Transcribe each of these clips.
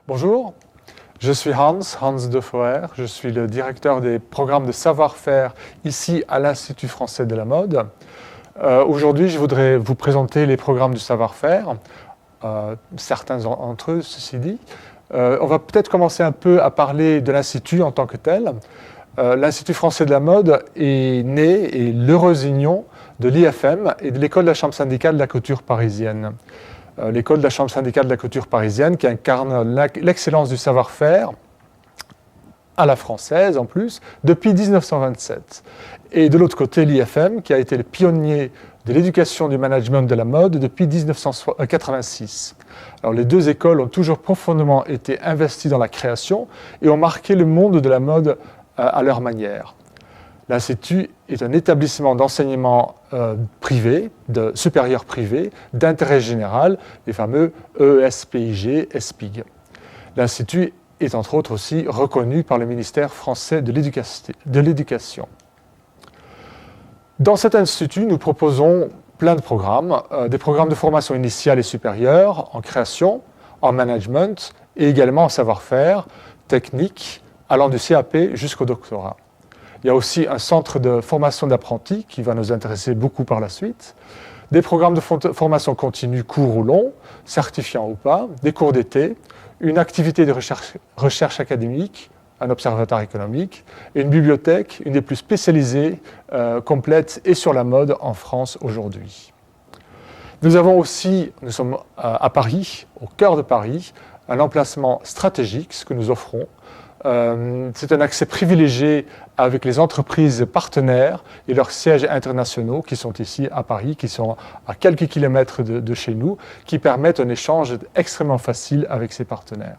Bonjour, je suis Hans Defoer, je suis le directeur des programmes de savoir-faire ici à l'Institut français de la mode. Aujourd'hui, je voudrais vous présenter les programmes du savoir-faire, certains d'entre eux, ceci dit. On va peut-être commencer un peu à parler de l'Institut en tant que tel. L'Institut français de la mode est né et l'heureuse union de l'IFM et de l'École de la Chambre syndicale de la couture parisienne. L'École de la Chambre syndicale de la couture parisienne qui incarne l'excellence du savoir-faire, à la française en plus, depuis 1927. Et de l'autre côté, l'IFM qui a été le pionnier de l'éducation du management de la mode depuis 1986. Alors, les deux écoles ont toujours profondément été investies dans la création et ont marqué le monde de la mode à leur manière. L'Institut est un établissement d'enseignement privé, supérieur privé, d'intérêt général, les fameux ESPIG, ESPIG. L'Institut est entre autres aussi reconnu par le ministère français de l'Éducation. Dans cet institut, nous proposons plein de programmes, des programmes de formation initiale et supérieure, en création, en management et également en savoir-faire, technique, allant du CAP jusqu'au doctorat. Il y a aussi un centre de formation d'apprentis qui va nous intéresser beaucoup par la suite, des programmes de formation continue courts ou longs, certifiants ou pas, des cours d'été, une activité de recherche académique, un observatoire économique, et une bibliothèque, une des plus spécialisées, complète et sur la mode en France aujourd'hui. Nous sommes à Paris, au cœur de Paris, un emplacement stratégique, ce que nous offrons. C'est un accès privilégié avec les entreprises partenaires et leurs sièges internationaux qui sont ici à Paris, qui sont à quelques kilomètres de chez nous, qui permettent un échange extrêmement facile avec ces partenaires.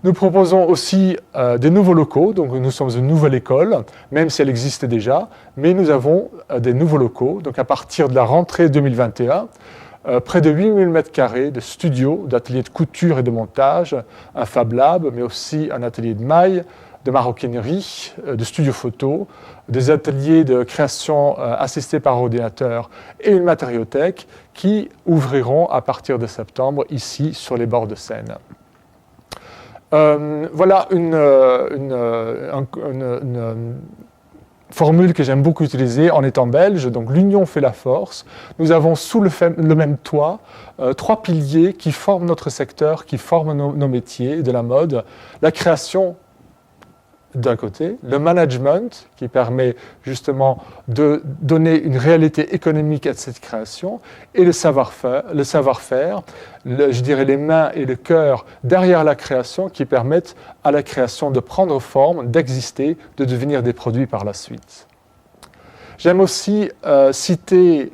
Nous proposons aussi des nouveaux locaux, donc nous sommes une nouvelle école, même si elle existe déjà, mais nous avons des nouveaux locaux, donc à partir de la rentrée 2021, près de 8000 m² de studios, d'ateliers de couture et de montage, un Fab Lab, mais aussi un atelier de maille, de maroquinerie, de studio photo, des ateliers de création assistés par ordinateur et une matériothèque qui ouvriront à partir de septembre ici sur les bords de Seine. Voilà une formule que j'aime beaucoup utiliser en étant belge, donc l'union fait la force. Nous avons sous le même toit 3 piliers qui forment notre secteur, qui forment nos métiers de la mode. La création d'un côté, le management qui permet justement de donner une réalité économique à cette création, et le savoir-faire, je dirais les mains et le cœur derrière la création qui permettent à la création de prendre forme, d'exister, de devenir des produits par la suite. J'aime aussi citer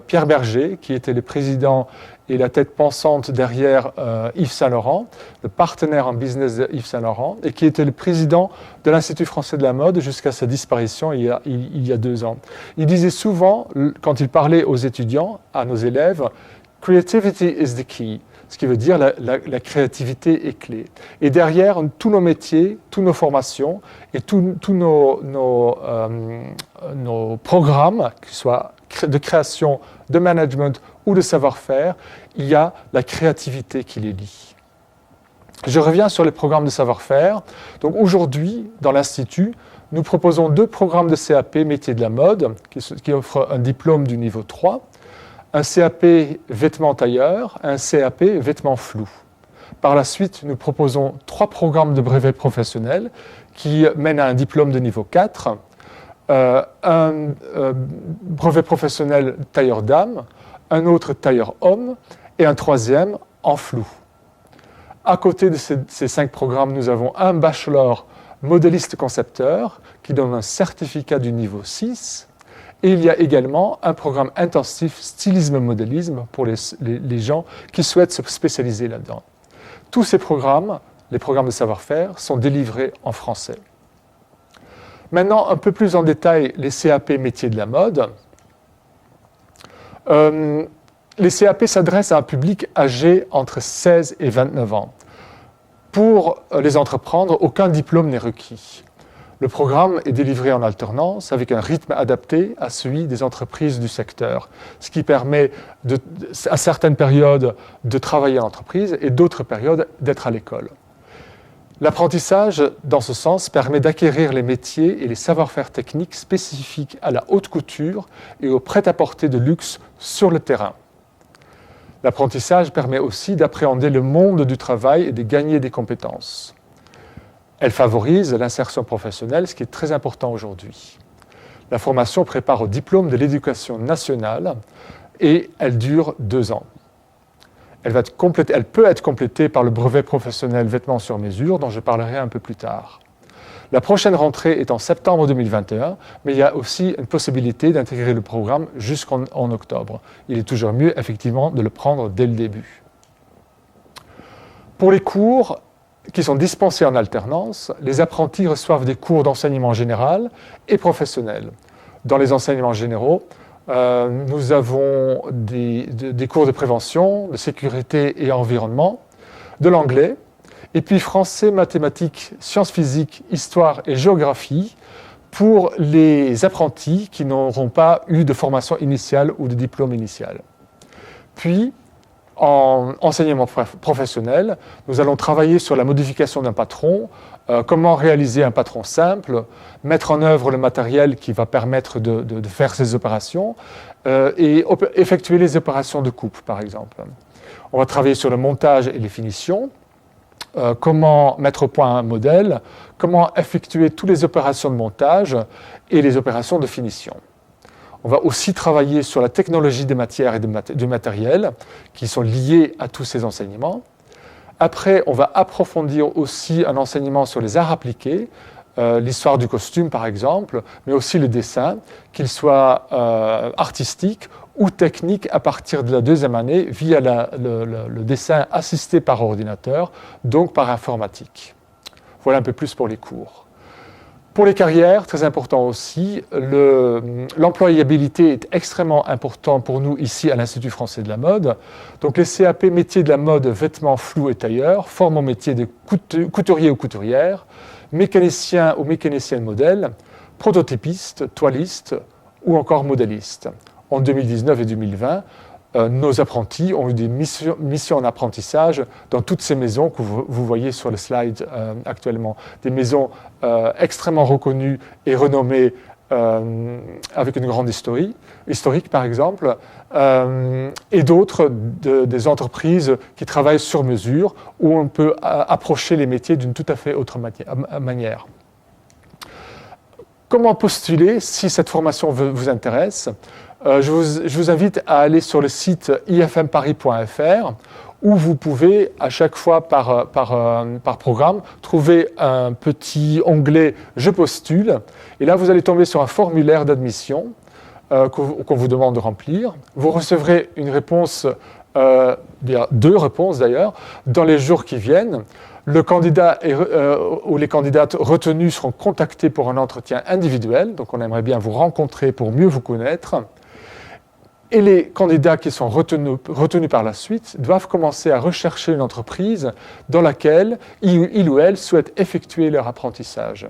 Pierre Berger, qui était le président et la tête pensante derrière Yves Saint Laurent, le partenaire en business de Yves Saint Laurent, et qui était le président de l'Institut français de la mode jusqu'à sa disparition il y a 2 ans. Il disait souvent, quand il parlait aux étudiants, à nos élèves, « Creativity is the key », ce qui veut dire la créativité est clé. Et derrière, tous nos métiers, toutes nos formations et tous nos programmes, qu'ils soient de création, de management ou de savoir-faire, il y a la créativité qui les lie. Je reviens sur les programmes de savoir-faire. Donc aujourd'hui, dans l'Institut, nous proposons 2 programmes de CAP métiers de la mode qui offrent un diplôme du niveau 3, un CAP vêtements tailleurs, un CAP vêtements flous. Par la suite, nous proposons 3 programmes de brevets professionnels qui mènent à un diplôme de niveau 4, un brevet professionnel tailleur dame, un autre tailleur homme et un 3e en flou. À côté de ces 5 programmes, nous avons un bachelor modéliste concepteur qui donne un certificat du niveau 6 et il y a également un programme intensif stylisme-modélisme pour les gens qui souhaitent se spécialiser là-dedans. Tous ces programmes, les programmes de savoir-faire, sont délivrés en français. Maintenant, un peu plus en détail, les CAP métiers de la mode. Les CAP s'adressent à un public âgé entre 16 et 29 ans. Pour les entreprendre, aucun diplôme n'est requis. Le programme est délivré en alternance avec un rythme adapté à celui des entreprises du secteur, ce qui permet à certaines périodes de travailler en entreprise et d'autres périodes d'être à l'école. L'apprentissage, dans ce sens, permet d'acquérir les métiers et les savoir-faire techniques spécifiques à la haute couture et au prêt-à-porter de luxe sur le terrain. L'apprentissage permet aussi d'appréhender le monde du travail et de gagner des compétences. Elle favorise l'insertion professionnelle, ce qui est très important aujourd'hui. La formation prépare au diplôme de l'éducation nationale et elle dure 2 ans. Elle peut être complétée par le brevet professionnel vêtements sur mesure, dont je parlerai un peu plus tard. La prochaine rentrée est en septembre 2021, mais il y a aussi une possibilité d'intégrer le programme jusqu'en octobre. Il est toujours mieux, effectivement, de le prendre dès le début. Pour les cours qui sont dispensés en alternance, les apprentis reçoivent des cours d'enseignement général et professionnel. Dans les enseignements généraux, nous avons des cours de prévention, de sécurité et environnement, de l'anglais, et puis français, mathématiques, sciences physiques, histoire et géographie pour les apprentis qui n'auront pas eu de formation initiale ou de diplôme initial. Puis, en enseignement professionnel, nous allons travailler sur la modification d'un patron, comment réaliser un patron simple, mettre en œuvre le matériel qui va permettre de faire ces opérations et effectuer les opérations de coupe, par exemple. On va travailler sur le montage et les finitions, comment mettre au point un modèle, comment effectuer toutes les opérations de montage et les opérations de finition. On va aussi travailler sur la technologie des matières et du matériel qui sont liés à tous ces enseignements. Après, on va approfondir aussi un enseignement sur les arts appliqués, l'histoire du costume par exemple, mais aussi le dessin, qu'il soit artistique ou technique à partir de la 2e année via le dessin assisté par ordinateur, donc par informatique. Voilà un peu plus pour les cours. Pour les carrières, très important aussi, l'employabilité est extrêmement important pour nous ici à l'Institut français de la mode. Donc les CAP métiers de la mode, vêtements, flous et tailleurs forment au métier de couturier ou couturière, mécanicien ou mécanicienne modèle, prototypiste, toiliste ou encore modéliste. En 2019 et 2020, nos apprentis ont eu des missions en apprentissage dans toutes ces maisons que vous voyez sur le slide actuellement. Des maisons extrêmement reconnues et renommées avec une grande historique par exemple, et d'autres des entreprises qui travaillent sur mesure où on peut approcher les métiers d'une tout à fait autre manière. Comment postuler si cette formation vous intéresse ? Je vous invite à aller sur le site ifmparis.fr où vous pouvez, à chaque fois par programme, trouver un petit onglet « Je postule ». Et là, vous allez tomber sur un formulaire d'admission qu'on vous demande de remplir. Vous recevrez une réponse, 2 réponses d'ailleurs, dans les jours qui viennent. Le candidat ou les candidates retenus seront contactés pour un entretien individuel. Donc, on aimerait bien vous rencontrer pour mieux vous connaître. Et les candidats qui sont retenus par la suite doivent commencer à rechercher une entreprise dans laquelle il ou elle souhaite effectuer leur apprentissage.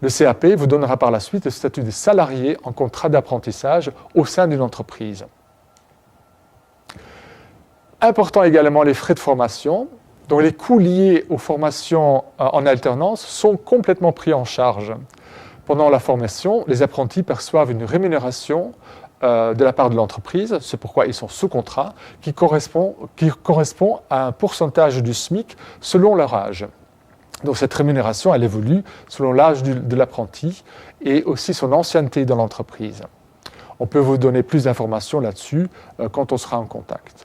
Le CAP vous donnera par la suite le statut de salarié en contrat d'apprentissage au sein d'une entreprise. Important également les frais de formation. Donc les coûts liés aux formations en alternance sont complètement pris en charge. Pendant la formation, les apprentis perçoivent une rémunération de la part de l'entreprise, c'est pourquoi ils sont sous contrat, qui correspond à un pourcentage du SMIC selon leur âge. Donc cette rémunération, elle évolue selon l'âge de l'apprenti et aussi son ancienneté dans l'entreprise. On peut vous donner plus d'informations là-dessus quand on sera en contact.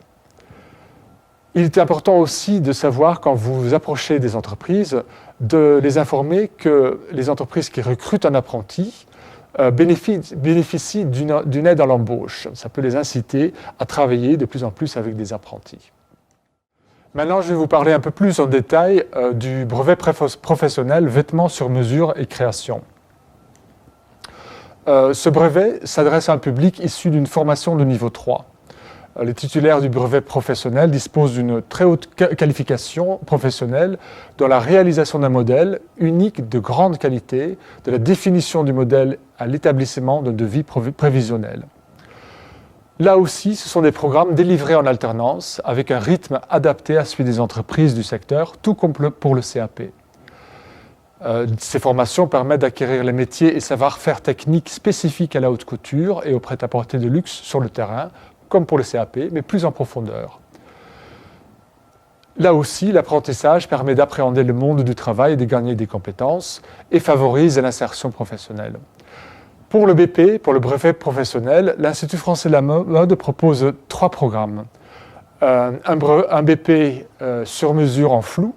Il est important aussi de savoir, quand vous approchez des entreprises, de les informer que les entreprises qui recrutent un apprenti bénéficient d'une aide à l'embauche. Ça peut les inciter à travailler de plus en plus avec des apprentis. Maintenant, je vais vous parler un peu plus en détail du brevet professionnel vêtements sur mesure et création. Ce brevet s'adresse à un public issu d'une formation de niveau 3. Les titulaires du brevet professionnel disposent d'une très haute qualification professionnelle dans la réalisation d'un modèle unique de grande qualité, de la définition du modèle à l'établissement d'un devis prévisionnel. Là aussi, ce sont des programmes délivrés en alternance avec un rythme adapté à celui des entreprises du secteur, tout comme pour le CAP. Ces formations permettent d'acquérir les métiers et savoir-faire techniques spécifiques à la haute couture et au prêt-à-porter de luxe sur le terrain, comme pour le CAP, mais plus en profondeur. Là aussi, l'apprentissage permet d'appréhender le monde du travail et de gagner des compétences et favorise l'insertion professionnelle. Pour le BP, pour le brevet professionnel, l'Institut français de la mode propose 3 programmes. Un BP sur mesure en flou,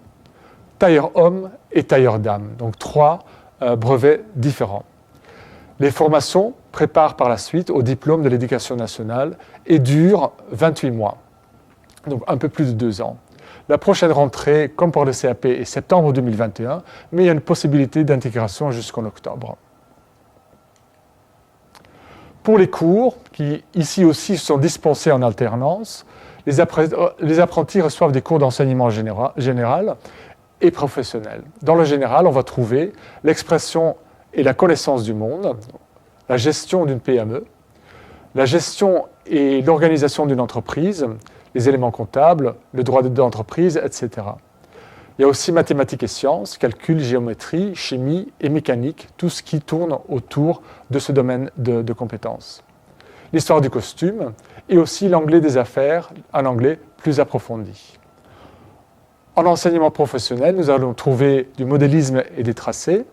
tailleur homme et tailleur dame, donc 3 brevets différents. Les formations préparent par la suite au diplôme de l'Éducation nationale et durent 28 mois, donc un peu plus de 2 ans. La prochaine rentrée, comme pour le CAP, est septembre 2021, mais il y a une possibilité d'intégration jusqu'en octobre. Pour les cours, qui ici aussi sont dispensés en alternance, les apprentis reçoivent des cours d'enseignement général et professionnel. Dans le général, on va trouver l'expression et la connaissance du monde, la gestion d'une PME, la gestion et l'organisation d'une entreprise, les éléments comptables, le droit d'entreprise, etc. Il y a aussi mathématiques et sciences, calcul, géométrie, chimie et mécanique, tout ce qui tourne autour de ce domaine de compétences. L'histoire du costume et aussi l'anglais des affaires, un anglais plus approfondi. En enseignement professionnel, nous allons trouver du modélisme et des tracés.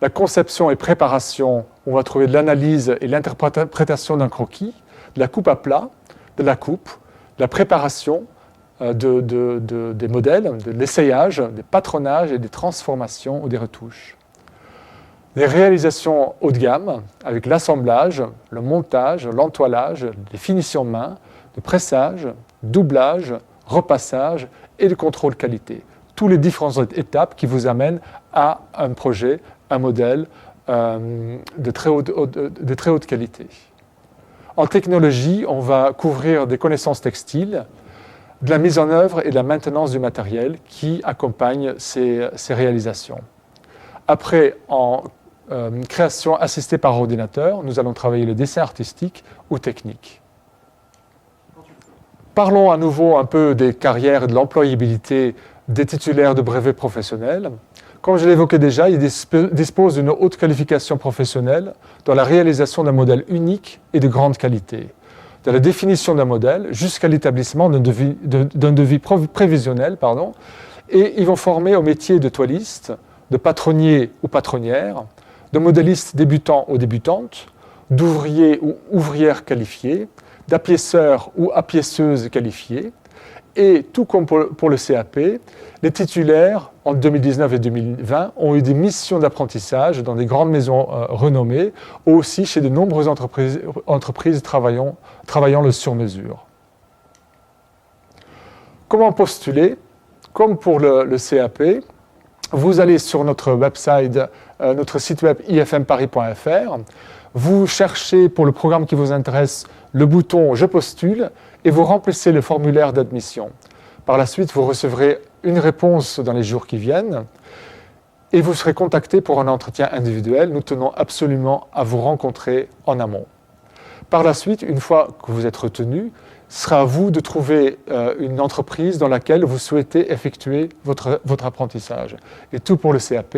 La conception et préparation, on va trouver de l'analyse et l'interprétation d'un croquis, de la coupe à plat, de la coupe, de la préparation des modèles, de l'essayage, des patronages et des transformations ou des retouches. Des réalisations haut de gamme avec l'assemblage, le montage, l'entoilage, les finitions main, le pressage, doublage, repassage et le contrôle qualité. Toutes les différentes étapes qui vous amènent à un projet, un modèle de très haute qualité. En technologie, on va couvrir des connaissances textiles, de la mise en œuvre et de la maintenance du matériel qui accompagnent ces réalisations. Après, en création assistée par ordinateur, nous allons travailler le dessin artistique ou technique. Parlons à nouveau un peu des carrières et de l'employabilité des titulaires de brevets professionnels. Comme je l'évoquais déjà, ils disposent d'une haute qualification professionnelle dans la réalisation d'un modèle unique et de grande qualité, de la définition d'un modèle jusqu'à l'établissement d'un devis prévisionnel, et ils vont former au métier de toiliste, de patronnier ou patronnière, de modéliste débutant ou débutante, d'ouvrier ou ouvrière qualifiée, d'appiaisseur ou appiaisseuse qualifiée. Et tout comme pour le CAP, les titulaires, en 2019 et 2020, ont eu des missions d'apprentissage dans des grandes maisons renommées, ou aussi chez de nombreuses entreprises travaillant le sur-mesure. Comment postuler? Comme pour le CAP, vous allez sur notre website, notre site web ifmparis.fr, vous cherchez pour le programme qui vous intéresse le bouton « Je postule » et vous remplissez le formulaire d'admission. Par la suite, vous recevrez une réponse dans les jours qui viennent et vous serez contacté pour un entretien individuel. Nous tenons absolument à vous rencontrer en amont. Par la suite, une fois que vous êtes retenu, ce sera à vous de trouver une entreprise dans laquelle vous souhaitez effectuer votre apprentissage. Et tout pour le CAP.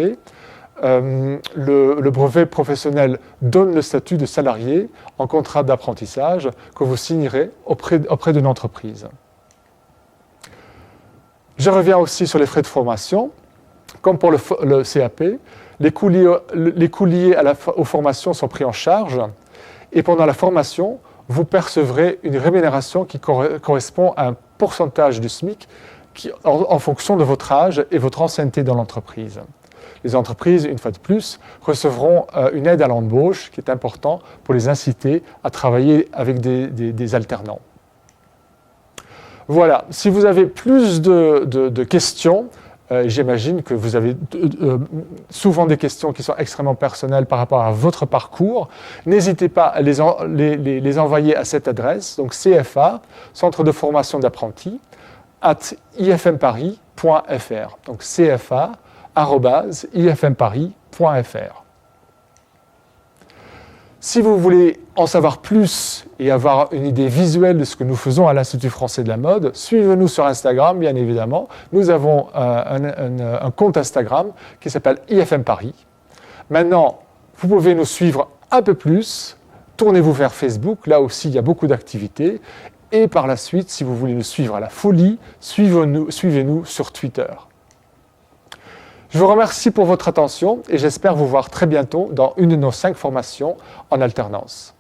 Le brevet professionnel donne le statut de salarié en contrat d'apprentissage que vous signerez auprès d'une entreprise. Je reviens aussi sur les frais de formation. Comme pour le CAP, les coûts liés aux formations sont pris en charge et pendant la formation, vous percevrez une rémunération qui correspond à un pourcentage du SMIC en fonction de votre âge et votre ancienneté dans l'entreprise. Les entreprises, une fois de plus, recevront une aide à l'embauche qui est important pour les inciter à travailler avec des alternants. Voilà, si vous avez plus de questions, J'imagine que vous avez souvent des questions qui sont extrêmement personnelles par rapport à votre parcours. N'hésitez pas à les envoyer à cette adresse, donc CFA, Centre de formation d'apprentis, @ifmparis.fr. Donc cfa@ifmparis.fr. Si vous voulez en savoir plus et avoir une idée visuelle de ce que nous faisons à l'Institut français de la mode, suivez-nous sur Instagram, bien évidemment. Nous avons un compte Instagram qui s'appelle IFM Paris. Maintenant, vous pouvez nous suivre un peu plus. Tournez-vous vers Facebook, là aussi il y a beaucoup d'activités. Et par la suite, si vous voulez nous suivre à la folie, suivez-nous sur Twitter. Je vous remercie pour votre attention et j'espère vous voir très bientôt dans une de nos 5 formations en alternance.